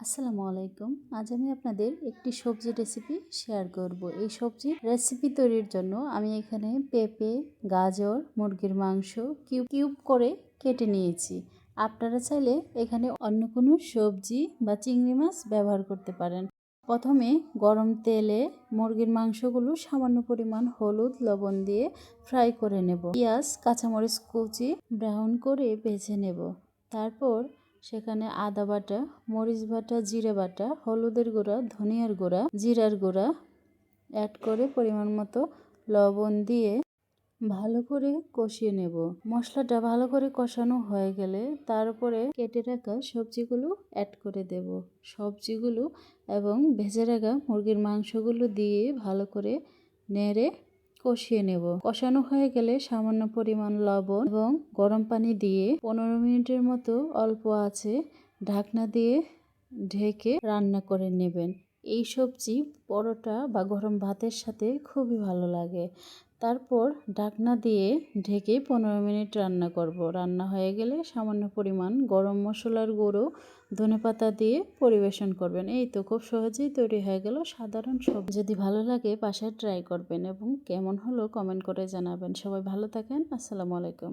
আসসালামু আলাইকুম। আজ আমি আপনাদের একটি সবজি রেসিপি শেয়ার করব। এই সবজির রেসিপি তৈরির জন্য আমি এখানে পেঁপে, গাজর, মুরগির মাংস কিউব কিউব করে কেটে নিয়েছি। আপনারা চাইলে এখানে অন্য কোনো সবজি বা চিংড়ি মাছ ব্যবহার করতে পারেন। প্রথমে গরম তেলে মুরগির মাংসগুলো সামান্য পরিমাণ হলুদ, লবণ দিয়ে ফ্রাই করে নেব। পেঁয়াজ, কাঁচামরিচ কুচি ব্রাউন করে ভেজে নেব। তারপর সেখানে আদা বাটা, মরিচ বাটা, জিরে বাটা, হলুদের গুঁড়া, ধনিয়ার গুঁড়া, জিরার গুঁড়া অ্যাড করে পরিমাণ মতো লবণ দিয়ে ভালো করে কষিয়ে নেব। মশলাটা ভালো করে কষানো হয়ে গেলে তারপরে কেটে রাখা সবজিগুলো অ্যাড করে দেব। সবজিগুলো এবং ভেজে রাখা মুরগির মাংসগুলো দিয়ে ভালো করে নেড়ে কষিয়ে নেব। কষানো হয়ে গেলে সামান্য পরিমাণ লবণ এবং গরম পানি দিয়ে 15 মিনিটের মতো অল্প আঁচে ঢাকনা দিয়ে ঢেকে রান্না করে নেবেন। এই সবজি পরোটা বা গরম ভাতের সাথে খুবই ভালো লাগে। তারপর ঢাকনা দিয়ে ঢেকে 15 মিনিট রান্না করব। রান্না হয়ে গেলে সামান্য পরিমাণ গরম মশলার গুঁড়ো, ধনেপাতা দিয়ে পরিবেশন করবেন। এই তো খুব সহজেই তৈরি হয়ে গেল সাধারণ সবজি। যদি ভালো লাগে বাসায় ট্রাই করবেন এবং কেমন হলো কমেন্ট করে জানাবেন। সবাই ভালো থাকেন। আসসালামু আলাইকুম।